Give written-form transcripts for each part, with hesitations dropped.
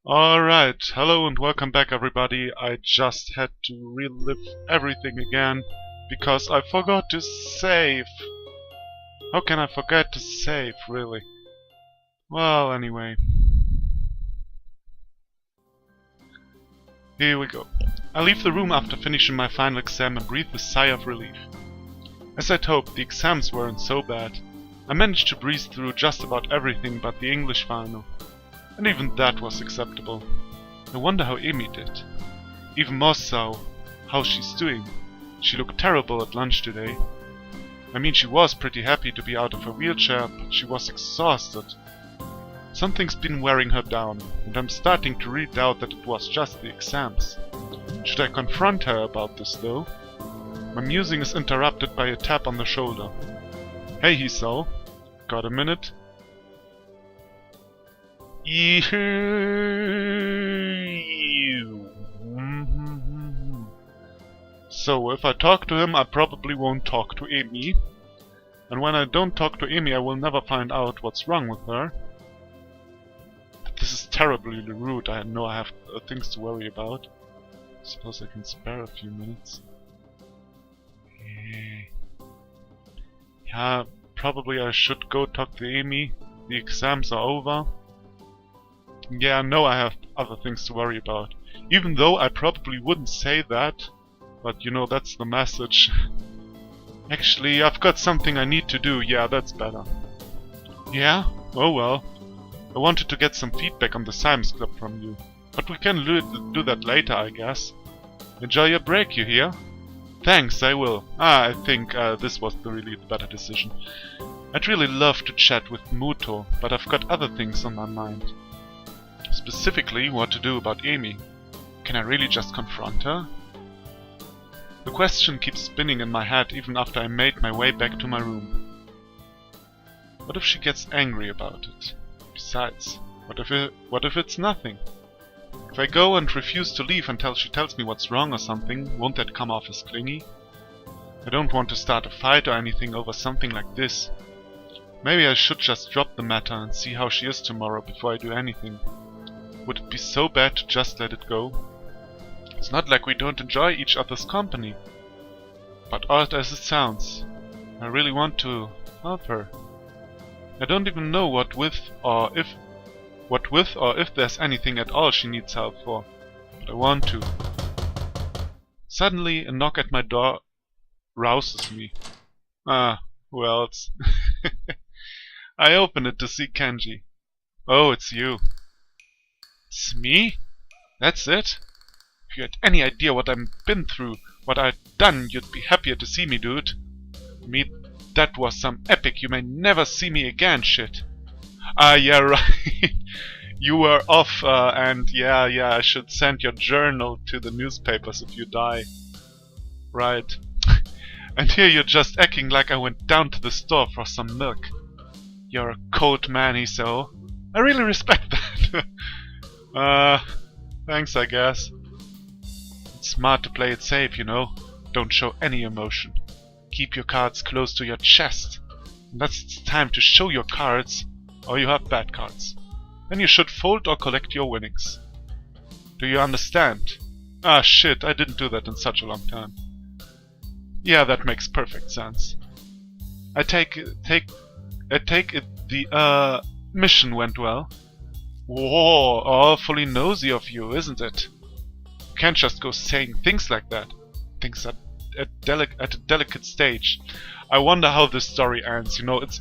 Alright, hello and welcome back everybody. I just had to relive everything again because I forgot to save. How can I forget to save, really? Well, anyway. Here we go. I leave the room after finishing my final exam and breathe a sigh of relief. As I'd hoped, the exams weren't so bad. I managed to breeze through just about everything but the English final. And even that was acceptable. I wonder how Amy did. Even more so, how she's doing. She looked terrible at lunch today. I mean, she was pretty happy to be out of her wheelchair, but she was exhausted. Something's been wearing her down, and I'm starting to really doubt that it was just the exams. Should I confront her about this, though? My musing is interrupted by a tap on the shoulder. Hey, Hiso. Got a minute? So, if I talk to him, I probably won't talk to Amy. And when I don't talk to Amy, I will never find out what's wrong with her. This is terribly rude. I know I have things to worry about. Suppose I can spare a few minutes. Yeah, probably I should go talk to Amy. The exams are over. Yeah, I know I have other things to worry about. Even though I probably wouldn't say that. But you know, that's the message. Actually, I've got something I need to do. Yeah, that's better. Yeah? Oh well. I wanted to get some feedback on the Science Club from you. But we can do that later, I guess. Enjoy your break, you hear? Thanks, I will. I think this was really the better decision. I'd really love to chat with Muto, but I've got other things on my mind. Specifically, what to do about Amy. Can I really just confront her? The question keeps spinning in my head even after I made my way back to my room. What if she gets angry about it? Besides, what if it's nothing? If I go and refuse to leave until she tells me what's wrong or something, won't that come off as clingy? I don't want to start a fight or anything over something like this. Maybe I should just drop the matter and see how she is tomorrow before I do anything. Would it be so bad to just let it go? It's not like we don't enjoy each other's company. But odd as it sounds, I really want to help her. I don't even know what with or if there's anything at all she needs help for. But I want to. Suddenly, a knock at my door rouses me. Well, it's... I open it to see Kenji. Oh, it's you. It's me? That's it? If you had any idea what I've been through, what I've done, you'd be happier to see me, dude. Me, that was some epic you may never see me again shit. Yeah, right. You were off, and yeah, I should send your journal to the newspapers if you die. Right. And here you're just acting like I went down to the store for some milk. You're a cold man, Hiso. I really respect that. Thanks, I guess. It's smart to play it safe, you know. Don't show any emotion. Keep your cards close to your chest. And that's time to show your cards, or you have bad cards. Then you should fold or collect your winnings. Do you understand? Ah, shit, I didn't do that in such a long time. Yeah, that makes perfect sense. I take it the mission went well. Whoa, awfully nosy of you, isn't it? You can't just go saying things like that. Things at a delicate stage. I wonder how this story ends. You know, it's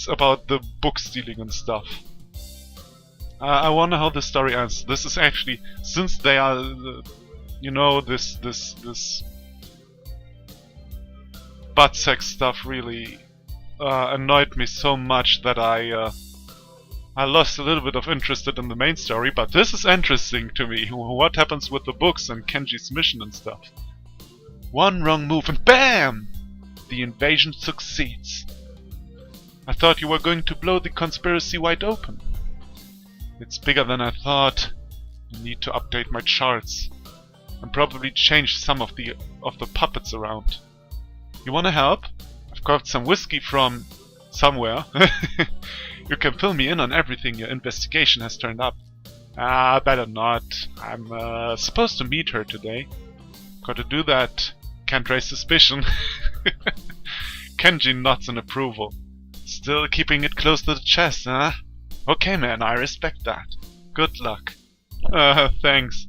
about the book stealing and stuff. I wonder how the story ends. This is actually, since they are, you know, this butt sex stuff really annoyed me so much that I lost a little bit of interest in the main story, but this is interesting to me. What happens with the books and Kenji's mission and stuff? One wrong move and BAM! The invasion succeeds. I thought you were going to blow the conspiracy wide open. It's bigger than I thought. I need to update my charts. And probably change some of the puppets around. You wanna help? I've got some whiskey from somewhere. You can fill me in on everything your investigation has turned up. Ah, better not. I'm supposed to meet her today. Got to do that. Can't raise suspicion. Kenji nods in approval. Still keeping it close to the chest, huh? Okay, man, I respect that. Good luck. Thanks.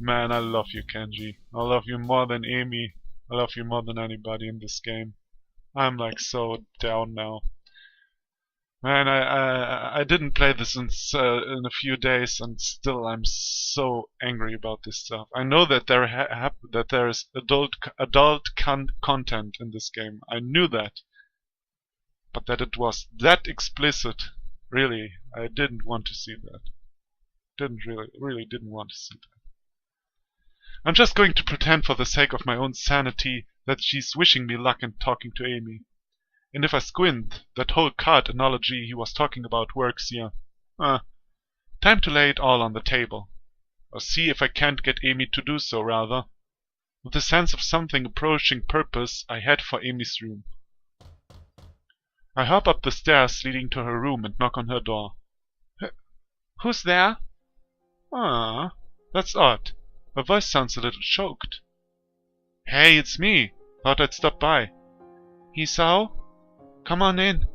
Man, I love you, Kenji. I love you more than Amy. I love you more than anybody in this game. I'm like so down now. Man, I didn't play this in a few days, and still I'm so angry about this stuff. I know that there is adult content in this game. I knew that, but that it was that explicit, really, I didn't want to see that. Really didn't want to see that. I'm just going to pretend, for the sake of my own sanity, that she's wishing me luck and talking to Amy. And if I squint, that whole card analogy he was talking about works here. Time to lay it all on the table. Or see if I can't get Amy to do so, rather. With a sense of something approaching purpose, I head for Amy's room. I hop up the stairs leading to her room and knock on her door. Who's there? Ah, that's odd. Her voice sounds a little choked. Hey, it's me. Thought I'd stop by. Hisao? Come on in.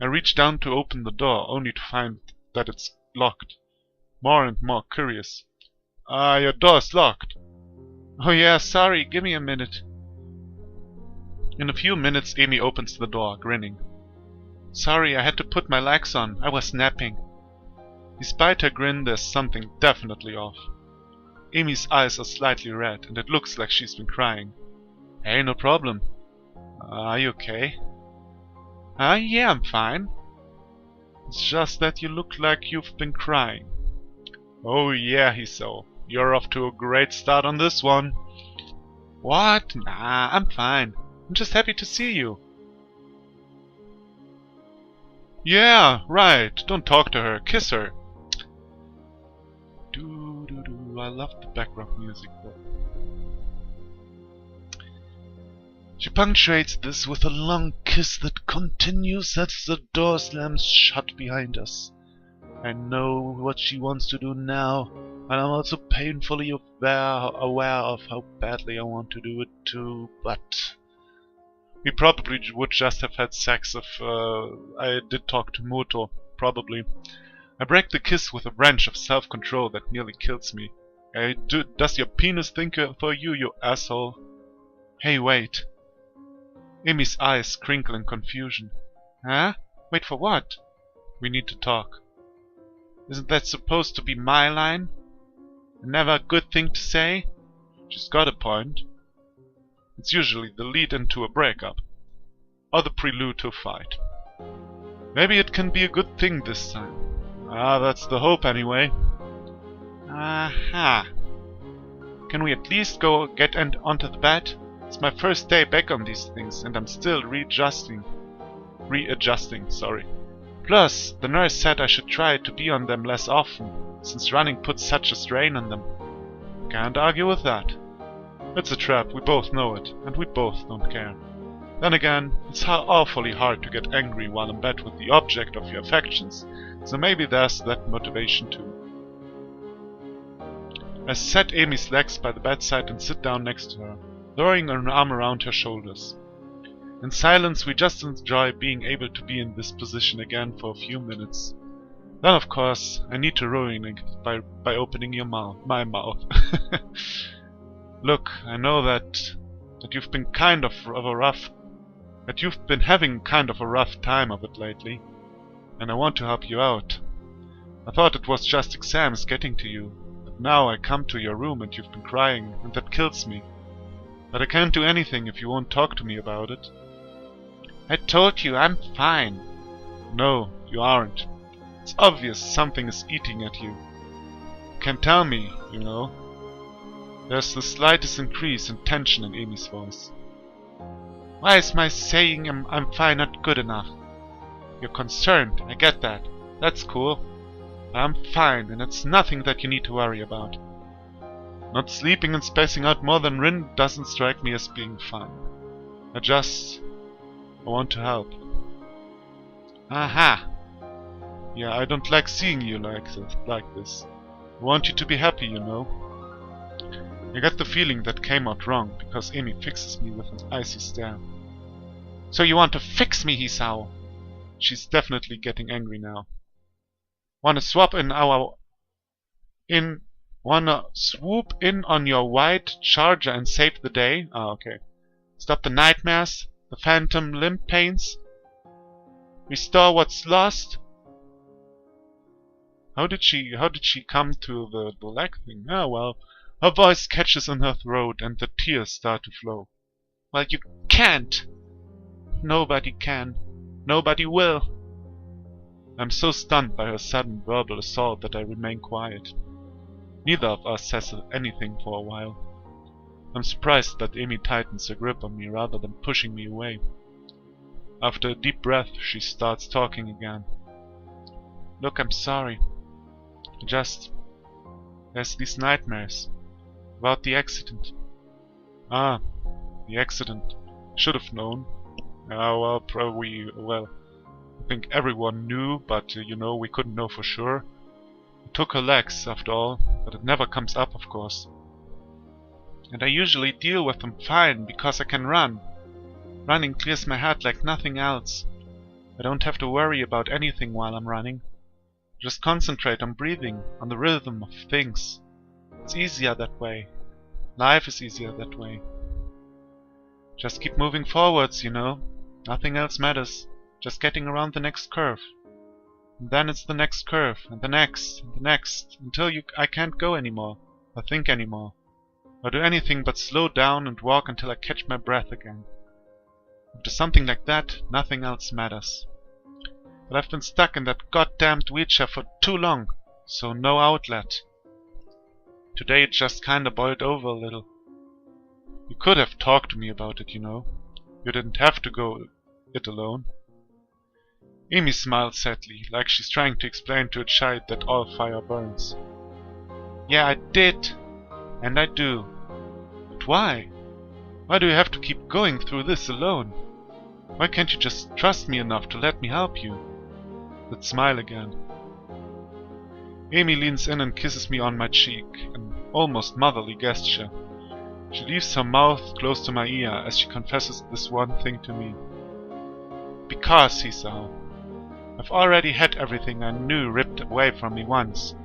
I reach down to open the door, only to find that it's locked. More and more curious. Your door's locked. Oh yeah, sorry, give me a minute. In a few minutes, Amy opens the door, grinning. Sorry, I had to put my legs on. I was napping. Despite her grin, there's something definitely off. Amy's eyes are slightly red, and it looks like she's been crying. Hey, no problem. Are you okay? Yeah, I'm fine. It's just that you look like you've been crying. Oh yeah, Hisao. You're off to a great start on this one. What? Nah, I'm fine. I'm just happy to see you. Yeah, right. Don't talk to her. Kiss her. I love the background music though. She punctuates this with a long kiss that continues as the door slams shut behind us. I know what she wants to do now, and I'm also painfully aware of how badly I want to do it too, but... We probably would just have had sex if I did talk to Muto, probably. I break the kiss with a wrench of self-control that nearly kills me. Does your penis think for you, you asshole? Hey, wait. Amy's eyes crinkle in confusion. Huh? Wait for what? We need to talk. Isn't that supposed to be my line? Never a good thing to say? She's got a point. It's usually the lead into a breakup, or the prelude to a fight. Maybe it can be a good thing this time. That's the hope anyway. Aha. Can we at least go get onto the bed? It's my first day back on these things, and I'm still readjusting, sorry. Plus, the nurse said I should try to be on them less often, since running puts such a strain on them. Can't argue with that. It's a trap, we both know it, and we both don't care. Then again, it's awfully hard to get angry while in bed with the object of your affections, so maybe there's that motivation too. I set Amy's legs by the bedside and sit down next to her, throwing an arm around her shoulders. In silence, we just enjoy being able to be in this position again for a few minutes. Then, of course, I need to ruin it by opening my mouth. Look, I know that you've been having kind of a rough time of it lately, and I want to help you out. I thought it was just exams getting to you, but now I come to your room and you've been crying, and that kills me. But I can't do anything if you won't talk to me about it. I told you, I'm fine. No, you aren't. It's obvious something is eating at you. You can tell me, you know. There's the slightest increase in tension in Amy's voice. Why is my saying I'm fine not good enough? You're concerned, I get that. That's cool. I'm fine, and it's nothing that you need to worry about. Not sleeping and spacing out more than Rin doesn't strike me as being fine. I want to help. Aha! Yeah, I don't like seeing you like this. I want you to be happy, you know. I got the feeling that came out wrong, because Amy fixes me with an icy stare. So you want to fix me, Hisao? She's definitely getting angry now. Wanna swap in our... Wanna swoop in on your white charger and save the day? Ah, okay. Stop the nightmares, the phantom limb pains, restore what's lost. How did she come to the leg thing? Ah, well. Her voice catches in her throat and the tears start to flow. Well, you can't! Nobody can. Nobody will. I'm so stunned by her sudden verbal assault that I remain quiet. Neither of us says anything for a while. I'm surprised that Amy tightens her grip on me rather than pushing me away. After a deep breath, she starts talking again. Look, I'm sorry. There's these nightmares. About the accident. Ah, the accident. Should have known. I think everyone knew, but you know, we couldn't know for sure. It took her legs, after all, but it never comes up, of course. And I usually deal with them fine, because I can run. Running clears my head like nothing else. I don't have to worry about anything while I'm running. Just concentrate on breathing, on the rhythm of things. It's easier that way. Life is easier that way. Just keep moving forwards, you know. Nothing else matters. Just getting around the next curve. And then it's the next curve, and the next, and the next, until I can't go anymore, or think anymore, or do anything but slow down and walk until I catch my breath again. After something like that, nothing else matters. But I've been stuck in that goddamned wheelchair for too long, so no outlet. Today it just kinda boiled over a little. You could have talked to me about it, you know. You didn't have to go it alone. Amy smiles sadly, like she's trying to explain to a child that all fire burns. Yeah, I did. And I do. But why? Why do you have to keep going through this alone? Why can't you just trust me enough to let me help you? That smile again. Amy leans in and kisses me on my cheek, an almost motherly gesture. She leaves her mouth close to my ear as she confesses this one thing to me. Because, Hisao, I've already had everything I knew ripped away from me once.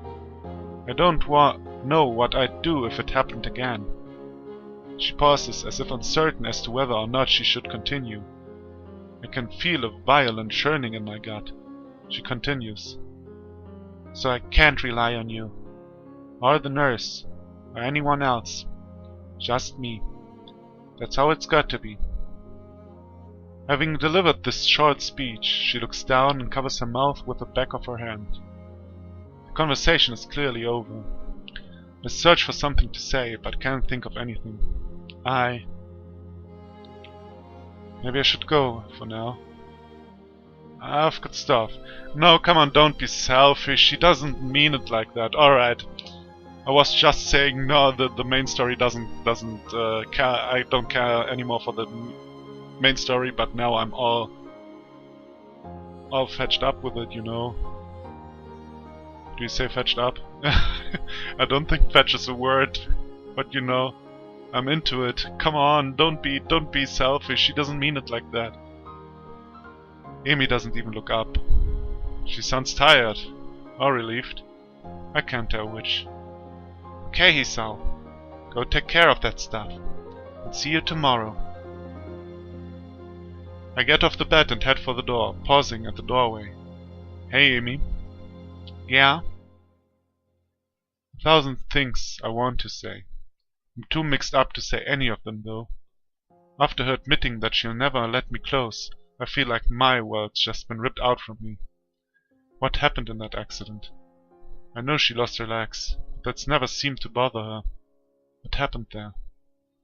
I don't know what I'd do if it happened again. She pauses as if uncertain as to whether or not she should continue. I can feel a violent churning in my gut. She continues. So I can't rely on you, or the nurse, or anyone else. Just me. That's how it's got to be. Having delivered this short speech, she looks down and covers her mouth with the back of her hand. The conversation is clearly over. I search for something to say, but can't think of anything. Maybe I should go, for now. I've got stuff. No, come on, don't be selfish. She doesn't mean it like that. Alright. I was just saying, no, the main story doesn't care. I don't care anymore for the main story, but now I'm all fetched up with it, you know. Do you say fetched up? I don't think fetch is a word, but you know, I'm into it. Come on, don't be selfish. She doesn't mean it like that. Amy doesn't even look up. She sounds tired, or relieved. I can't tell which. Okay, Hisao, go take care of that stuff. I'll see you tomorrow. I get off the bed and head for the door, pausing at the doorway. Hey, Amy. Yeah? 1,000 things I want to say. I'm too mixed up to say any of them, though. After her admitting that she'll never let me close, I feel like my world's just been ripped out from me. What happened in that accident? I know she lost her legs, but that's never seemed to bother her. What happened there?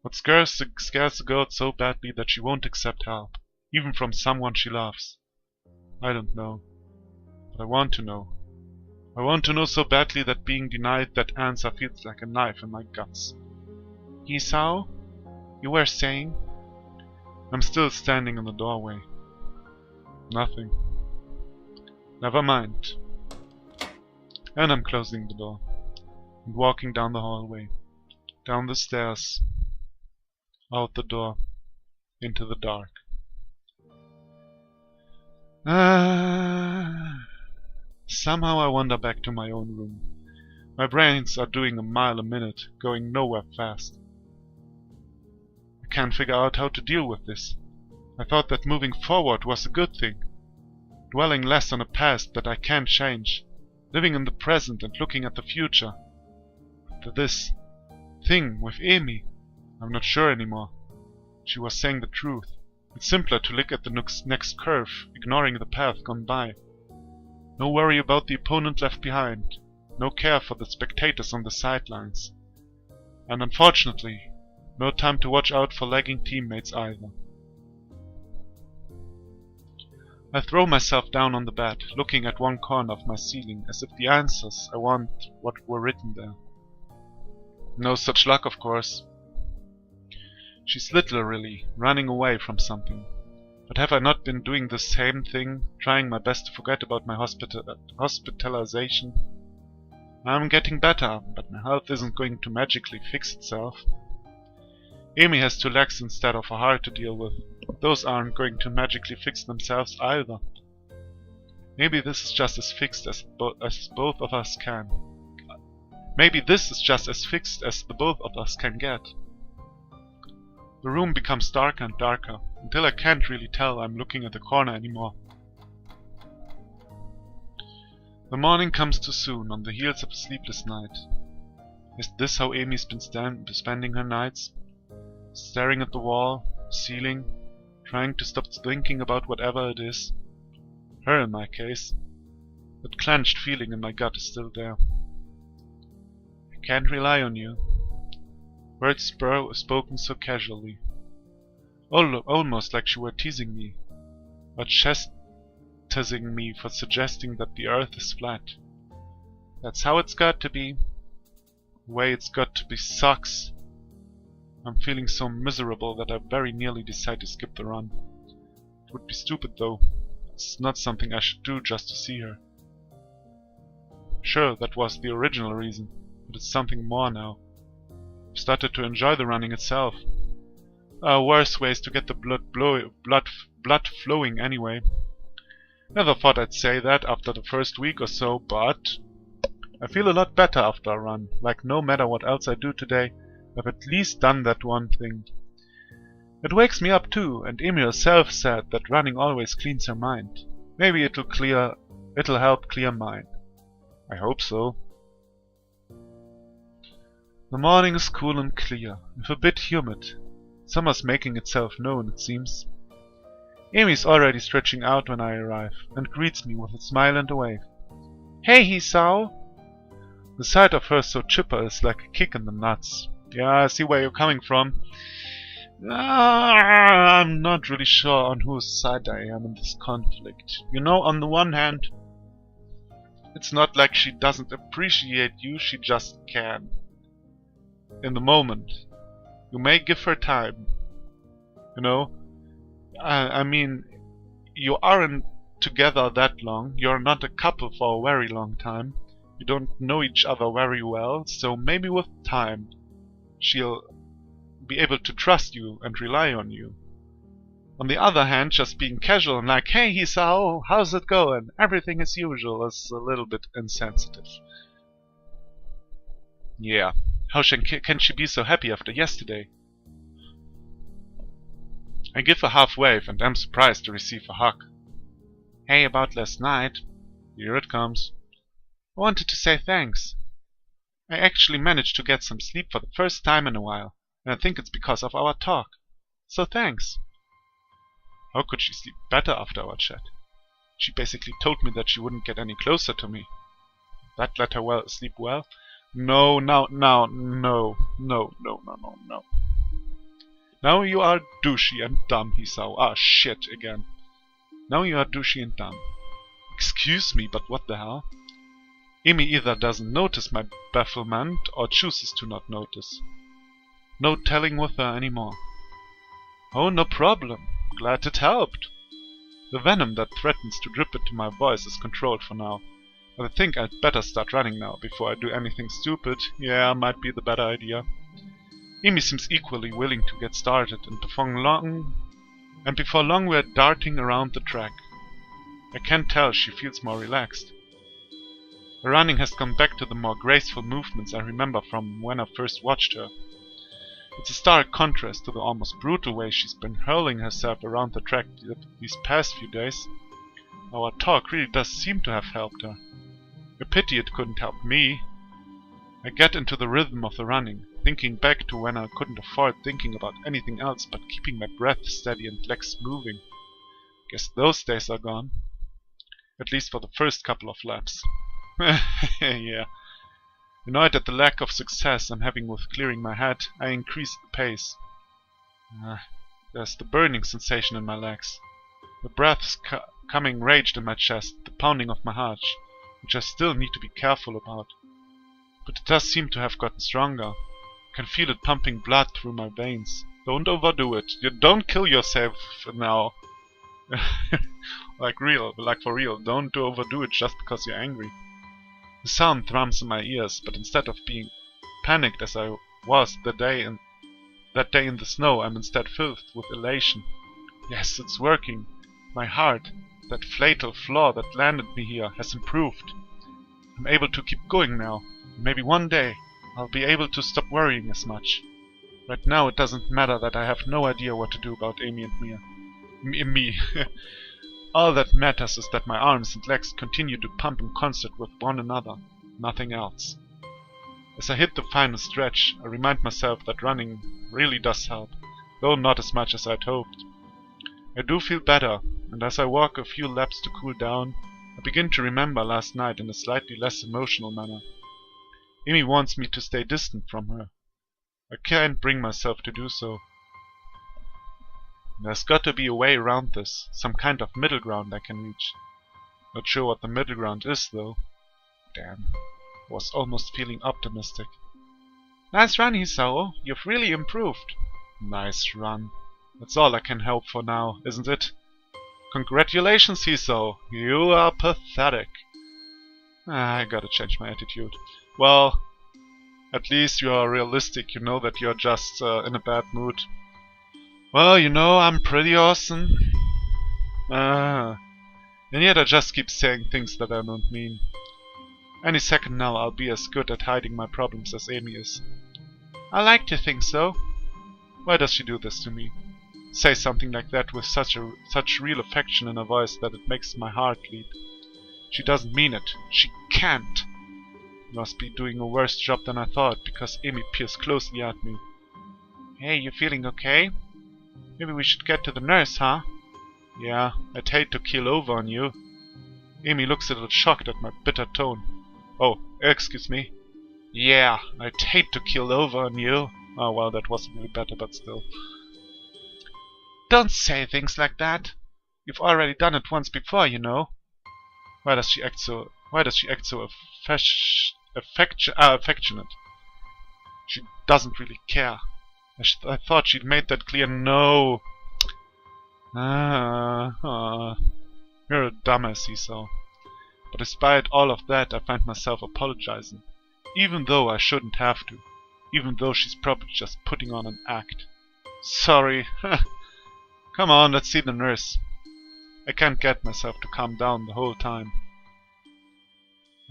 What scares the girl so badly that she won't accept help, even from someone she loves? I don't know. But I want to know. I want to know so badly that being denied that answer feels like a knife in my guts. Hisao? You were saying? I'm still standing in the doorway. Nothing. Never mind. And I'm closing the door and walking down the hallway, down the stairs, out the door, into the dark. Somehow I wander back to my own room. My brains are doing a mile a minute, going nowhere fast. I can't figure out how to deal with this. I thought that moving forward was a good thing. Dwelling less on a past that I can't change. Living in the present and looking at the future. After this thing with Amy, I'm not sure anymore. She was saying the truth. It's simpler to look at the next curve, ignoring the path gone by. No worry about the opponent left behind. No care for the spectators on the sidelines. And unfortunately, no time to watch out for lagging teammates either. I throw myself down on the bed, looking at one corner of my ceiling, as if the answers I want what were written there. No such luck, of course. She's literally running away from something. But have I not been doing the same thing, trying my best to forget about my hospitalization? I'm getting better, but my health isn't going to magically fix itself. Amy has 2 legs instead of a heart to deal with. Those aren't going to magically fix themselves either. Maybe this is just as fixed as both of us can. Maybe this is just as fixed as the both of us can get. The room becomes darker and darker, until I can't really tell I'm looking at the corner anymore. The morning comes too soon, on the heels of a sleepless night. Is this how Amy's been spending her nights? Staring at the wall, ceiling, trying to stop thinking about whatever it is. Her in my case. That clenched feeling in my gut is still there. I can't rely on you. Words spoken so casually. Almost like she were teasing me. Or chastising me for suggesting that the earth is flat. That's how it's got to be. The way it's got to be sucks. I'm feeling so miserable that I very nearly decide to skip the run. It would be stupid though. It's not something I should do just to see her. Sure, that was the original reason, but it's something more now. I've started to enjoy the running itself. There are worse ways to get the blood flowing anyway. Never thought I'd say that after the first week or so, but I feel a lot better after a run, like no matter what else I do today, I've at least done that one thing. It wakes me up too, and Amy herself said that running always cleans her mind. Maybe it'll help clear mine. I hope so. The morning is cool and clear, if a bit humid. Summer's making itself known, it seems. Amy's already stretching out when I arrive, and greets me with a smile and a wave. Hey, Hisao! The sight of her so chipper is like a kick in the nuts. Yeah, I see where you're coming from. I'm not really sure on whose side I am in this conflict. You know, on the one hand, it's not like she doesn't appreciate you, she just can. In the moment. You may give her time. You know? I mean, you aren't together that long. You're not a couple for a very long time. You don't know each other very well, so maybe with time she'll be able to trust you and rely on you. On the other hand, just being casual and like, hey Hisao, how's it going? Everything as usual is a little bit insensitive. Yeah, how can she be so happy after yesterday? I give a half wave and am surprised to receive a hug. Hey, about last night. Here it comes. I wanted to say thanks. I actually managed to get some sleep for the first time in a while, and I think it's because of our talk. So thanks. How could she sleep better after our chat? She basically told me that she wouldn't get any closer to me. That let her sleep well? No. Now you are douchey and dumb, Hisao. Ah, shit, again. Now you are douchey and dumb. Excuse me, but what the hell? Amy either doesn't notice my bafflement or chooses to not notice. No telling with her anymore. Oh, no problem. Glad it helped. The venom that threatens to drip into my voice is controlled for now. But I think I'd better start running now before I do anything stupid. Yeah, might be the better idea. Amy seems equally willing to get started, and before long we're darting around the track. I can tell she feels more relaxed. Her running has come back to the more graceful movements I remember from when I first watched her. It's a stark contrast to the almost brutal way she's been hurling herself around the track these past few days. Our talk really does seem to have helped her. A pity it couldn't help me. I get into the rhythm of the running, thinking back to when I couldn't afford thinking about anything else but keeping my breath steady and legs moving. Guess those days are gone. At least for the first couple of laps. Yeah. Annoyed at the lack of success I'm having with clearing my head, I increase the pace. There's the burning sensation in my legs. The breath's coming raged in my chest, the pounding of my heart, which I still need to be careful about. But it does seem to have gotten stronger. I can feel it pumping blood through my veins. Don't overdo it. You don't kill yourself now. Like for real. Don't overdo it just because you're angry. The sound thrums in my ears, but instead of being panicked as I was that day in the snow, I'm instead filled with elation. Yes, it's working. My heart, that fatal flaw that landed me here, has improved. I'm able to keep going now. Maybe one day I'll be able to stop worrying as much. Right now it doesn't matter that I have no idea what to do about Amy and me. All that matters is that my arms and legs continue to pump in concert with one another. Nothing else. As I hit the final stretch, I remind myself that running really does help, though not as much as I'd hoped. I do feel better, and as I walk a few laps to cool down, I begin to remember last night in a slightly less emotional manner. Amy wants me to stay distant from her. I can't bring myself to do so. There's got to be a way around this, some kind of middle ground I can reach. Not sure what the middle ground is, though. Damn, I was almost feeling optimistic. Nice run, Hisao. You've really improved. Nice run. That's all I can hope for now, isn't it? Congratulations, Hisao. You are pathetic. I gotta change my attitude. Well, at least you are realistic. You know that you're just in a bad mood. Well, you know, I'm pretty awesome. And yet I just keep saying things that I don't mean. Any second now I'll be as good at hiding my problems as Amy is. I like to think so. Why does she do this to me? Say something like that with such real affection in her voice that it makes my heart leap. She doesn't mean it. She can't. Must be doing a worse job than I thought, because Amy peers closely at me. Hey, you feeling okay? Maybe we should get to the nurse, huh? Yeah, I'd hate to keel over on you. Amy looks a little shocked at my bitter tone. Oh, excuse me. Yeah, I'd hate to keel over on you. Oh, well, that wasn't really better, but still. Don't say things like that. You've already done it once before, you know. Why does she act so affectionate? She doesn't really care. I thought she'd made that clear. No. You're a dumbass, Esau. But despite all of that, I find myself apologizing. Even though I shouldn't have to. Even though she's probably just putting on an act. Sorry. Come on, let's see the nurse. I can't get myself to calm down the whole time.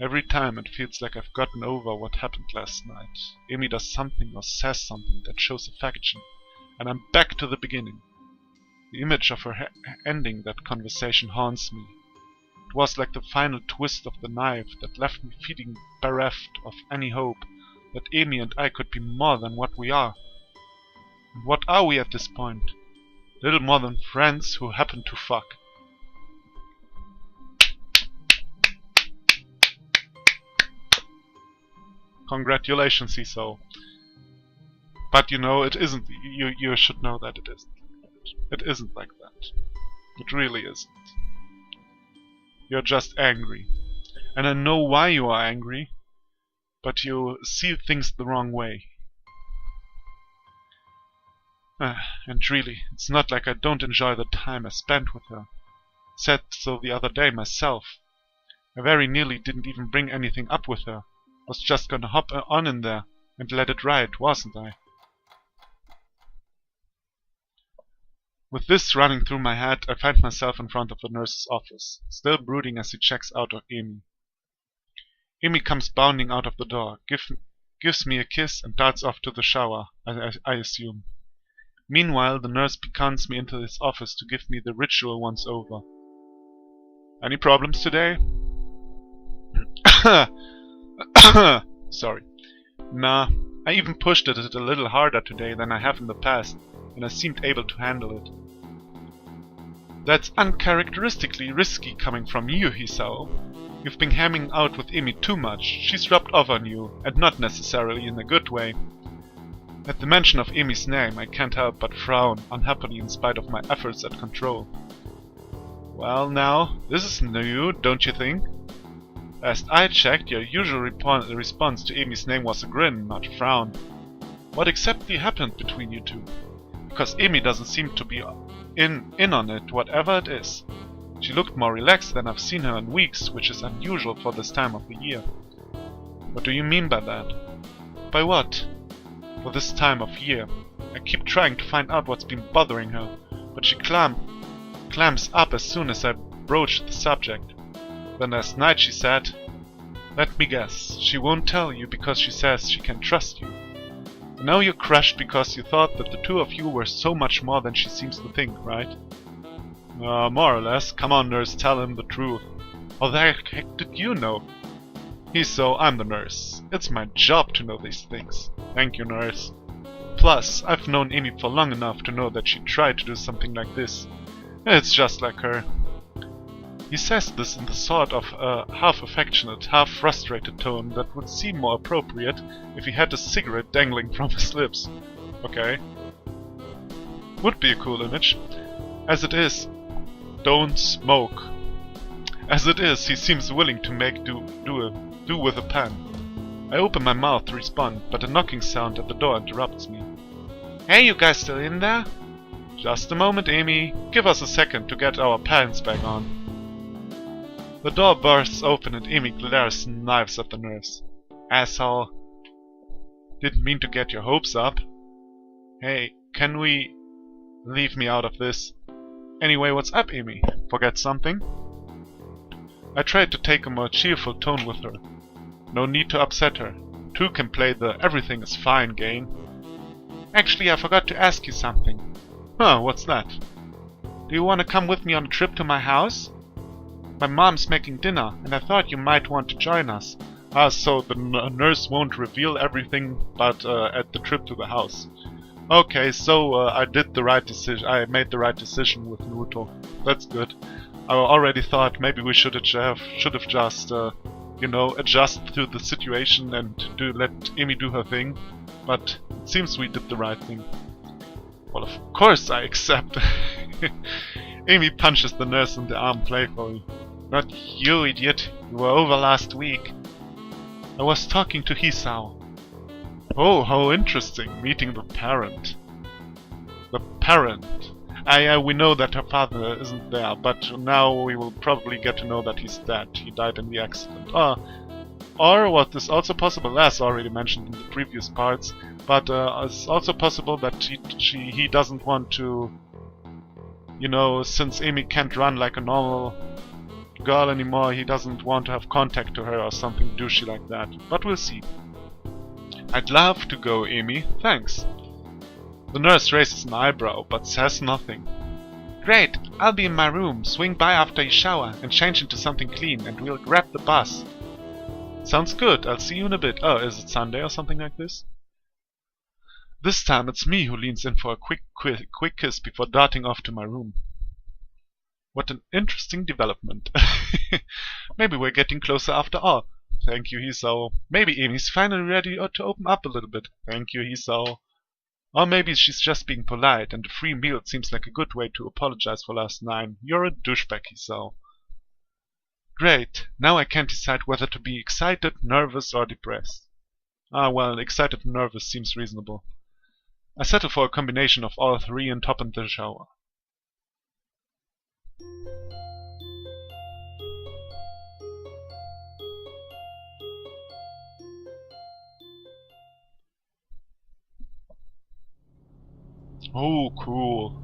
Every time it feels like I've gotten over what happened last night. Amy does something or says something that shows affection, and I'm back to the beginning. The image of her ending that conversation haunts me. It was like the final twist of the knife that left me feeling bereft of any hope that Amy and I could be more than what we are. And what are we at this point? Little more than friends who happen to fuck. Congratulations, Esau. But you know, it isn't. You should know that it isn't. It isn't like that. It really isn't. You're just angry. And I know why you are angry. But you see things the wrong way. And really, it's not like I don't enjoy the time I spent with her. said so the other day myself. I very nearly didn't even bring anything up with her. Was just gonna hop on in there and let it ride, wasn't I? With this running through my head, I find myself in front of the nurse's office, still brooding as he checks out of Amy. Amy comes bounding out of the door, gives me a kiss and darts off to the shower, I assume. Meanwhile, the nurse beckons me into his office to give me the ritual once over. Any problems today? Sorry. Nah, I even pushed at it a little harder today than I have in the past, and I seemed able to handle it. That's uncharacteristically risky coming from you, Hisao. You've been hanging out with Amy too much. She's rubbed off on you, and not necessarily in a good way. At the mention of Amy's name, I can't help but frown unhappily in spite of my efforts at control. Well now, this is new, don't you think? Last I checked, your usual response to Amy's name was a grin, not a frown. What exactly happened between you two? Because Amy doesn't seem to be in on it, whatever it is. She looked more relaxed than I've seen her in weeks, which is unusual for this time of the year. What do you mean by that? By what? For this time of year. I keep trying to find out what's been bothering her, but she clams up as soon as I broach the subject. Then last night she said, let me guess, she won't tell you because she says she can trust you. So now you're crushed because you thought that the two of you were so much more than she seems to think, right? More or less. Come on, nurse, tell him the truth. How the heck did you know? So I'm the nurse. It's my job to know these things. Thank you, nurse. Plus, I've known Amy for long enough to know that she'd try to do something like this. It's just like her. He says this in the sort of half-affectionate, half-frustrated tone that would seem more appropriate if he had a cigarette dangling from his lips. Okay. Would be a cool image. As it is, don't smoke. As it is, he seems willing to make do with a pen. I open my mouth to respond, but a knocking sound at the door interrupts me. Hey, you guys still in there? Just a moment, Amy. Give us a second to get our pants back on. The door bursts open and Amy glares knives at the nurse. Asshole. Didn't mean to get your hopes up. Hey, can we... leave me out of this? Anyway, what's up, Amy? Forget something? I tried to take a more cheerful tone with her. No need to upset her. Two can play the everything is fine game. Actually, I forgot to ask you something. Huh, what's that? Do you want to come with me on a trip to my house? My mom's making dinner, and I thought you might want to join us. So the nurse won't reveal everything, but at the trip to the house. Okay, so I did the right decision. I made the right decision with Naruto. That's good. I already thought maybe we should have just, adjust to the situation and let Amy do her thing. But it seems we did the right thing. Well, of course I accept. Amy punches the nurse in the arm playfully. Not you, idiot. You were over last week. I was talking to Hisao. Oh, how interesting, meeting the parent. The parent. We know that her father isn't there, but now we will probably get to know that he's dead. He died in the accident. Or what is also possible, as already mentioned in the previous parts, but it's also possible that he doesn't want to, since Amy can't run like a normal girl anymore, he doesn't want to have contact to her or something douchey like that. But we'll see. I'd love to go, Amy. Thanks. The nurse raises an eyebrow, but says nothing. Great. I'll be in my room. Swing by after you shower and change into something clean, and we'll grab the bus. Sounds good. I'll see you in a bit. Oh, is it Sunday or something like this? This time it's me who leans in for a quick kiss before darting off to my room. What an interesting development. Maybe we're getting closer after all. Thank you, Hisao. Maybe Amy's finally ready to open up a little bit. Thank you, Hisao. Or maybe she's just being polite, and a free meal seems like a good way to apologize for last night. You're a douchebag, Hisao. Great. Now I can't decide whether to be excited, nervous, or depressed. Well, excited and nervous seems reasonable. I settle for a combination of all three and hop in the shower. Oh, cool.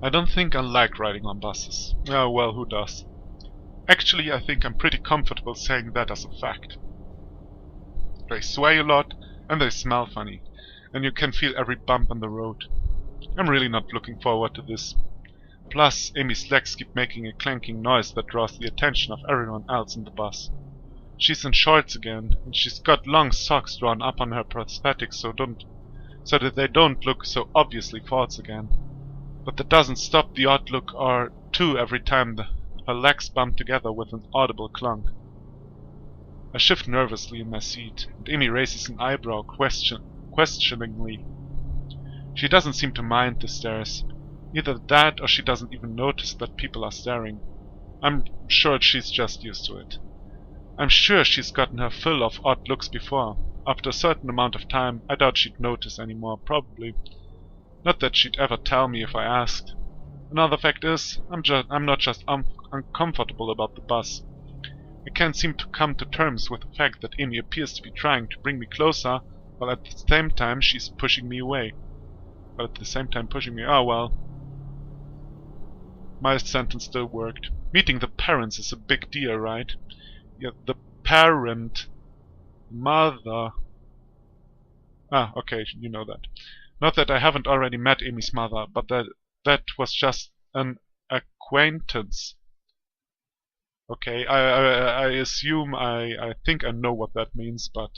I don't think I like riding on buses. Oh, well, who does? Actually, I think I'm pretty comfortable saying that as a fact. They sway a lot, and they smell funny, and you can feel every bump on the road. I'm really not looking forward to this. Plus, Amy's legs keep making a clanking noise that draws the attention of everyone else in the bus. She's in shorts again, and she's got long socks drawn up on her prosthetics so that they don't look so obviously false again. But that doesn't stop the odd look or two every time her legs bump together with an audible clunk. I shift nervously in my seat, and Amy raises an eyebrow questioningly. She doesn't seem to mind the stares. Either that or she doesn't even notice that people are staring. I'm sure she's just used to it. I'm sure she's gotten her fill of odd looks before. After a certain amount of time, I doubt she'd notice anymore, probably. Not that she'd ever tell me if I asked. Another fact is, I'm not just uncomfortable about the bus. I can't seem to come to terms with the fact that Amy appears to be trying to bring me closer, while at the same time she's pushing me away. Oh well. My sentence still worked. Meeting the parents is a big deal, right? Yeah, the parent... mother... Ah, okay, you know that. Not that I haven't already met Amy's mother, but that was just an acquaintance. Okay, I assume I think I know what that means, but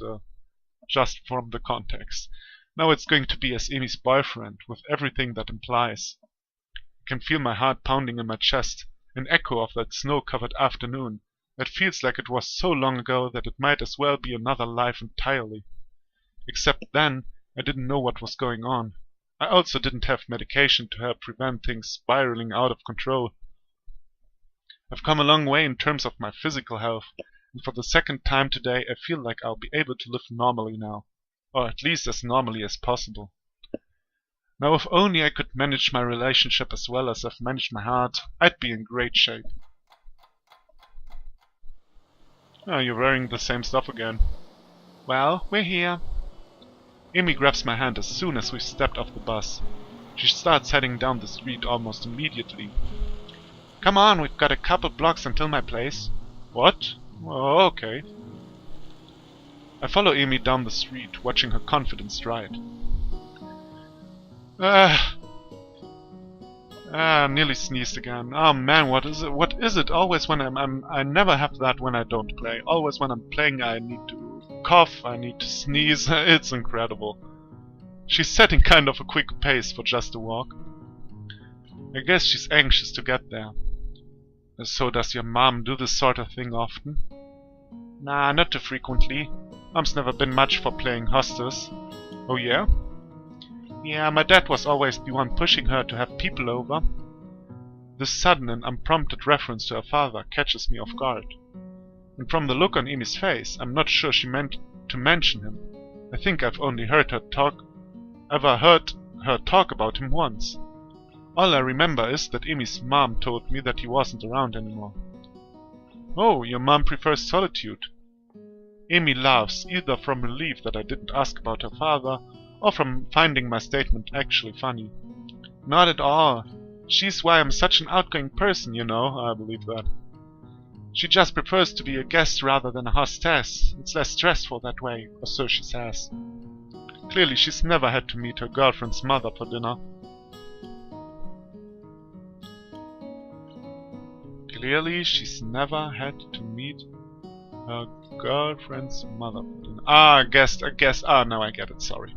just from the context. Now it's going to be as Amy's boyfriend, with everything that implies. I can feel my heart pounding in my chest, an echo of that snow-covered afternoon. It feels like it was so long ago that it might as well be another life entirely. Except then, I didn't know what was going on. I also didn't have medication to help prevent things spiraling out of control. I've come a long way in terms of my physical health, and for the second time today I feel like I'll be able to live normally now. Or at least as normally as possible. Now if only I could manage my relationship as well as I've managed my heart, I'd be in great shape. Oh, you're wearing the same stuff again. Well, we're here. Amy grabs my hand as soon as we've stepped off the bus. She starts heading down the street almost immediately. Come on, we've got a couple blocks until my place. What? Oh, okay. I follow Amy down the street, watching her confident stride. Nearly sneezed again. Oh man, what is it? What is it? Always when I never have that when I don't play. Always when I'm playing I need to cough, I need to sneeze. It's incredible. She's setting kind of a quick pace for just a walk. I guess she's anxious to get there. So does your mom do this sort of thing often? Nah, not too frequently. Mom's never been much for playing hostess. Oh yeah? Yeah, my dad was always the one pushing her to have people over. This sudden and unprompted reference to her father catches me off guard. And from the look on Amy's face, I'm not sure she meant to mention him. I think I've only heard her talk about him once. All I remember is that Amy's mom told me that he wasn't around anymore. Oh, your mom prefers solitude. Amy laughs, either from relief that I didn't ask about her father, or from finding my statement actually funny. Not at all. She's why I'm such an outgoing person, you know, I believe that. She just prefers to be a guest rather than a hostess. It's less stressful that way, or so she says. Clearly she's never had to meet her girlfriend's mother for dinner. Clearly she's never had to meet her girlfriend's mother for dinner. I guess. Now I get it, sorry.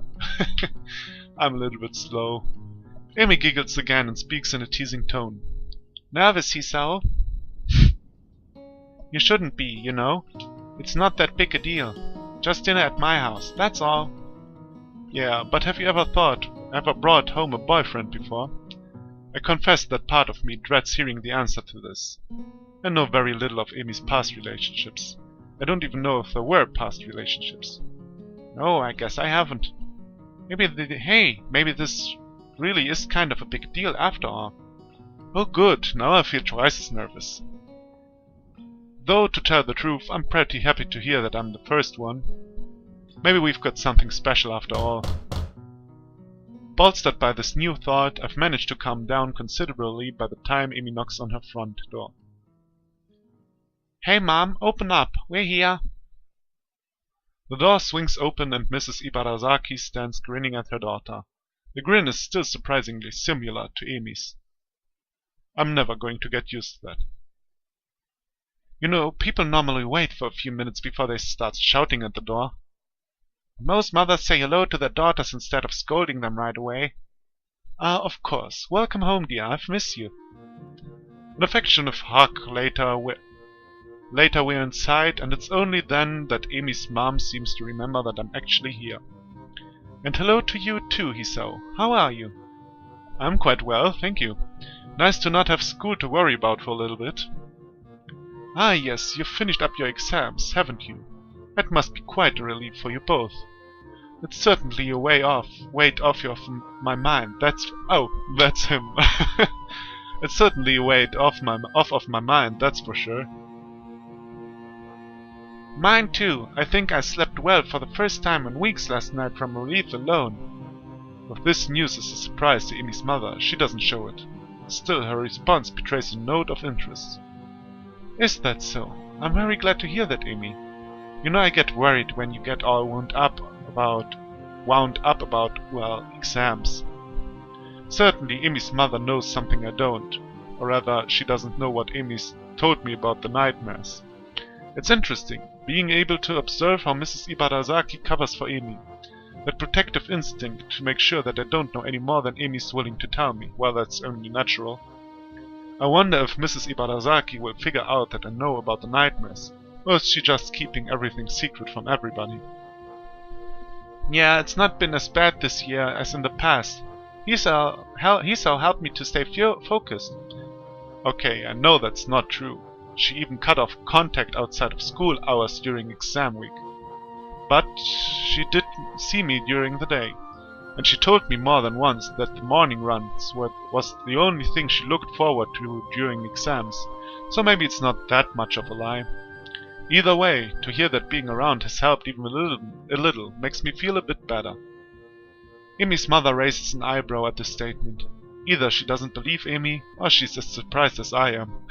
I'm a little bit slow. Amy giggles again and speaks in a teasing tone. Nervous, he so? You shouldn't be, you know. It's not that big a deal. Just dinner at my house, that's all. Yeah, but have you ever brought home a boyfriend before? I confess that part of me dreads hearing the answer to this. I know very little of Amy's past relationships. I don't even know if there were past relationships. No, I guess I haven't. Maybe this really is kind of a big deal after all. Oh good, now I feel twice as nervous. Though, to tell the truth, I'm pretty happy to hear that I'm the first one. Maybe we've got something special after all. Bolstered by this new thought, I've managed to calm down considerably by the time Amy knocks on her front door. "Hey Mom, open up, we're here." The door swings open and Mrs. Ibarazaki stands grinning at her daughter. The grin is still surprisingly similar to Amy's. I'm never going to get used to that. You know, people normally wait for a few minutes before they start shouting at the door. Most mothers say hello to their daughters instead of scolding them right away. Ah, of course. Welcome home, dear. I've missed you. An affectionate hug later we're inside, and it's only then that Amy's mom seems to remember that I'm actually here. And hello to you too, Hisao. How are you? I'm quite well, thank you. Nice to not have school to worry about for a little bit. Ah yes, you've finished up your exams, haven't you? That must be quite a relief for you both. It's certainly a weight off my mind. That's him. It's certainly a weight off of my mind, that's for sure. Mine too. I think I slept well for the first time in weeks last night from relief alone. If this news is a surprise to Amy's mother, she doesn't show it. Still, her response betrays a note of interest. Is that so? I'm very glad to hear that, Amy. You know I get worried when you get all wound up about, well, exams. Certainly Amy's mother knows something I don't. Or rather, she doesn't know what Amy's told me about the nightmares. It's interesting, being able to observe how Mrs. Ibarazaki covers for Amy. That protective instinct to make sure that I don't know any more than Amy's willing to tell me. Well, that's only natural. I wonder if Mrs. Ibarazaki will figure out that I know about the nightmares, or is she just keeping everything secret from everybody? Yeah, it's not been as bad this year as in the past. Hisao helped me to stay focused. Okay, I know that's not true. She even cut off contact outside of school hours during exam week. But she did see me during the day, and she told me more than once that the morning runs was the only thing she looked forward to during exams, so maybe it's not that much of a lie. Either way, to hear that being around has helped even a little makes me feel a bit better. Amy's mother raises an eyebrow at this statement. Either she doesn't believe Amy, or she's as surprised as I am.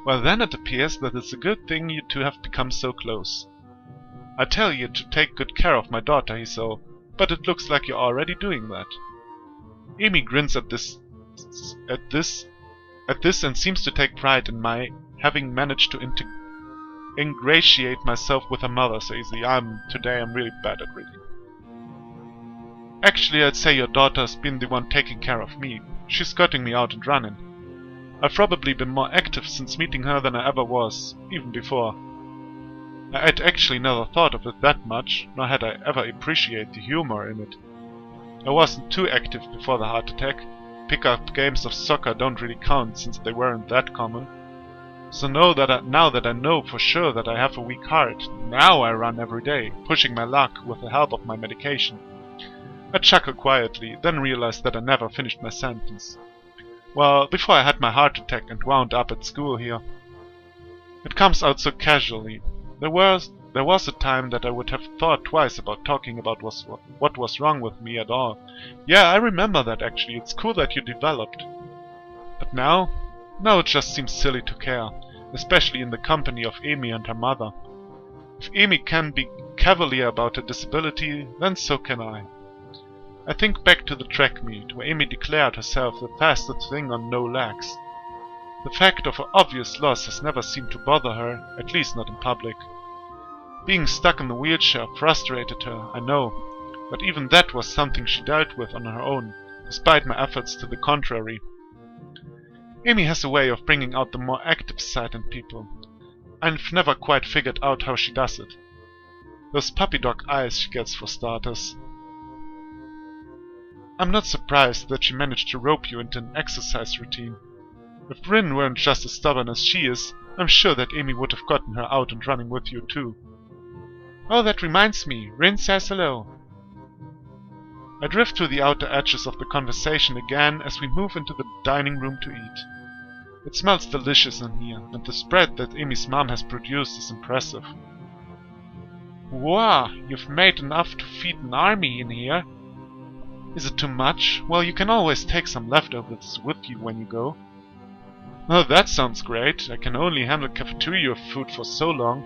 Well, then it appears that it's a good thing you two have become so close. I tell you to take good care of my daughter, Hisao, but it looks like you're already doing that. Amy grins at this and seems to take pride in my having managed to ingratiate myself with her mother so easily. Today I'm really bad at reading. Actually, I'd say your daughter's been the one taking care of me. She's getting me out and running. I've probably been more active since meeting her than I ever was, even before. I'd actually never thought of it that much, nor had I ever appreciated the humor in it. I wasn't too active before the heart attack. Pick-up games of soccer don't really count since they weren't that common. So now that I know for sure that I have a weak heart, now I run every day, pushing my luck with the help of my medication. I chuckle quietly, then realize that I never finished my sentence. Well, before I had my heart attack and wound up at school here. It comes out so casually. There was a time that I would have thought twice about talking about what was wrong with me at all. Yeah, I remember that actually. It's cool that you developed. But now it just seems silly to care, especially in the company of Amy and her mother. If Amy can be cavalier about her disability, then so can I. I think back to the track meet, where Amy declared herself the fastest thing on no legs. The fact of her obvious loss has never seemed to bother her, at least not in public. Being stuck in the wheelchair frustrated her, I know, but even that was something she dealt with on her own, despite my efforts to the contrary. Amy has a way of bringing out the more active side in people. I've never quite figured out how she does it. Those puppy dog eyes she gets for starters. I'm not surprised that she managed to rope you into an exercise routine. If Rin weren't just as stubborn as she is, I'm sure that Amy would have gotten her out and running with you too. Oh, that reminds me, Rin says hello. I drift to the outer edges of the conversation again as we move into the dining room to eat. It smells delicious in here, and the spread that Amy's mom has produced is impressive. Wow, you've made enough to feed an army in here. Is it too much? Well, you can always take some leftovers with you when you go. Oh, that sounds great. I can only handle cafeteria food for so long.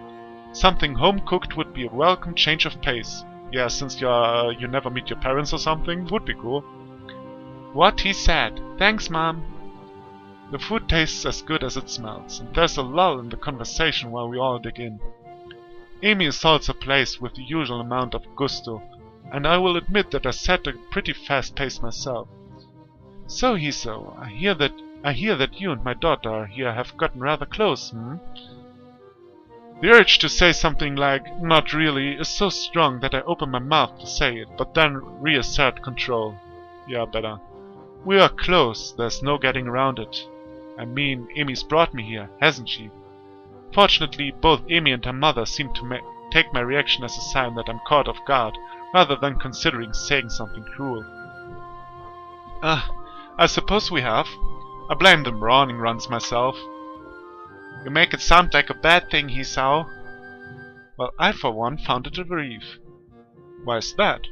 Something home-cooked would be a welcome change of pace. Yeah, since you never meet your parents or something, would be cool. What he said. Thanks, Mom. The food tastes as good as it smells, and there's a lull in the conversation while we all dig in. Amy assaults her place with the usual amount of gusto, and I will admit that I set a pretty fast pace myself. So, Hiso, I hear that you and my daughter here have gotten rather close, The urge to say something like, not really, is so strong that I open my mouth to say it, but then reassert control. Yeah, better. We are close, there's no getting around it. I mean, Amy's brought me here, hasn't she? Fortunately, both Amy and her mother seem to take my reaction as a sign that I'm caught off guard, rather than considering saying something cruel. I suppose we have. I blame the morning runs myself. You make it sound like a bad thing, Hisao. Well, I for one found it a relief. Why is that?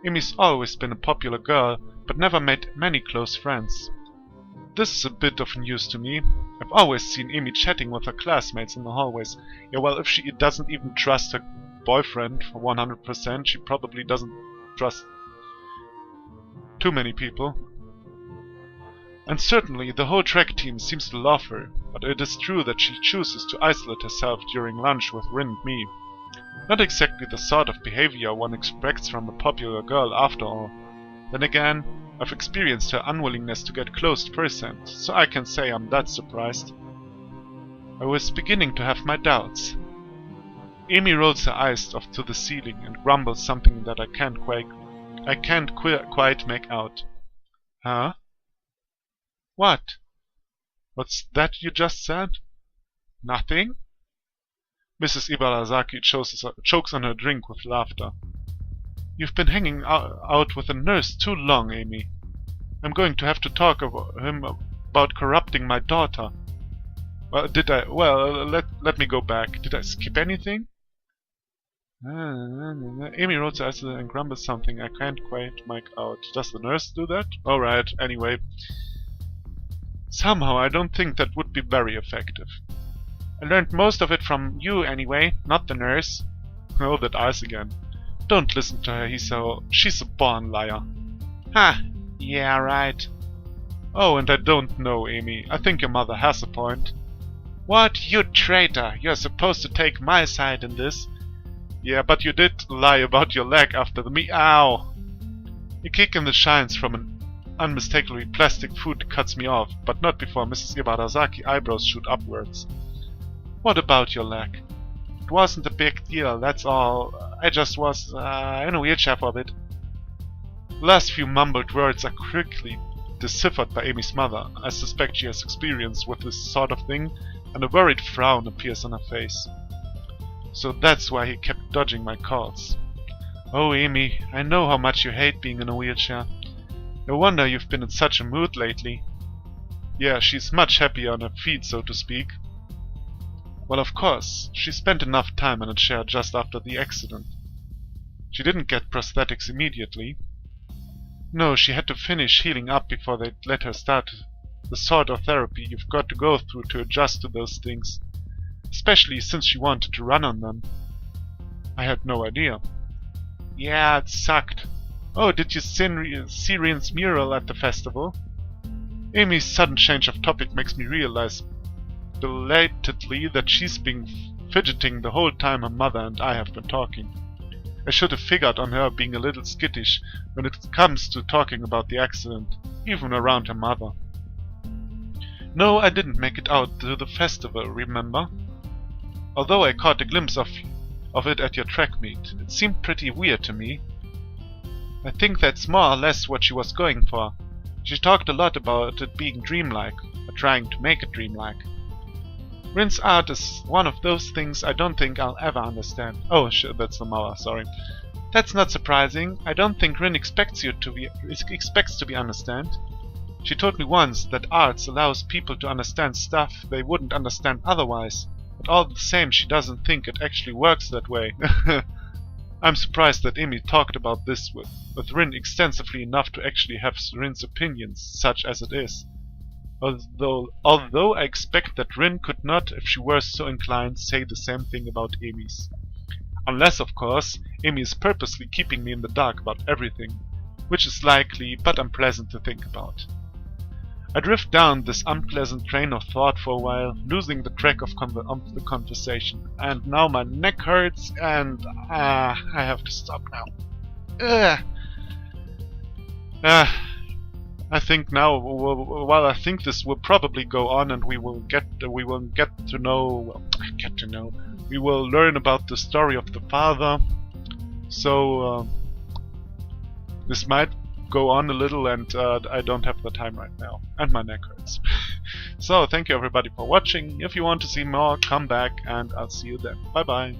Amy's always been a popular girl, but never made many close friends. This is a bit of news to me. I've always seen Amy chatting with her classmates in the hallways. Yeah, well, if she doesn't even trust her boyfriend for 100%, she probably doesn't trust too many people. And certainly the whole track team seems to love her, but it is true that she chooses to isolate herself during lunch with Rin and me. Not exactly the sort of behavior one expects from a popular girl after all. Then again, I've experienced her unwillingness to get close firsthand, so I can say I'm that surprised. I was beginning to have my doubts. Amy rolls her eyes off to the ceiling and grumbles something that I can't quite make out. Huh? What? What's that you just said? Nothing? Mrs. Ibarazaki chokes on her drink with laughter. You've been hanging out with a nurse too long, Amy. I'm going to have to talk about him about corrupting my daughter. Well, let me go back. Did I skip anything? Amy rolls her eyes and grumbles something I can't quite make out. Does the nurse do that? Alright, anyway. Somehow I don't think that would be very effective. I learned most of it from you anyway, not the nurse. Oh, that eyes again. Don't listen to her, she's a born liar. Ha! Yeah, right. Oh, and I don't know, Amy. I think your mother has a point. What? You traitor! You're supposed to take my side in this. Yeah, but you did lie about your leg after the Ow! A kick in the shines from an unmistakably plastic foot cuts me off, but not before Mrs. Ibarazaki eyebrows shoot upwards. What about your leg? It wasn't a big deal, that's all. I just was in a wheelchair for a bit. The last few mumbled words are quickly deciphered by Amy's mother. I suspect she has experience with this sort of thing, and a worried frown appears on her face. So that's why he kept dodging my calls. Oh, Amy, I know how much you hate being in a wheelchair. No wonder you've been in such a mood lately. Yeah, she's much happier on her feet, so to speak. Well, of course, she spent enough time in a chair just after the accident. She didn't get prosthetics immediately. No, she had to finish healing up before they'd let her start the sort of therapy you've got to go through to adjust to those things. Especially since she wanted to run on them. I had no idea. Yeah, it sucked. Oh, did you see Rin's mural at the festival? Amy's sudden change of topic makes me realize belatedly that she's been fidgeting the whole time her mother and I have been talking. I should have figured on her being a little skittish when it comes to talking about the accident, even around her mother. No, I didn't make it out to the festival, remember? Although I caught a glimpse of it at your track meet, it seemed pretty weird to me. I think that's more or less what she was going for. She talked a lot about it being dreamlike, or trying to make it dreamlike. Rin's art is one of those things I don't think I'll ever understand. Oh shit, that's the mother, sorry. That's not surprising. I don't think Rin expects to be understand. She told me once that arts allows people to understand stuff they wouldn't understand otherwise. But all the same, she doesn't think it actually works that way. I'm surprised that Emi talked about this with Rin extensively enough to actually have Rin's opinions, such as it is. Although I expect that Rin could not, if she were so inclined, say the same thing about Emi's. Unless, of course, Emi is purposely keeping me in the dark about everything, which is likely but unpleasant to think about. I drift down this unpleasant train of thought for a while, losing the track of the conversation, and now my neck hurts and I have to stop now. I think now, while I think this will probably go on and we will learn about the story of the father, so this might go on a little, and I don't have the time right now, and my neck hurts. So thank you everybody for watching. If you want to see more, come back and I'll see you then. Bye bye.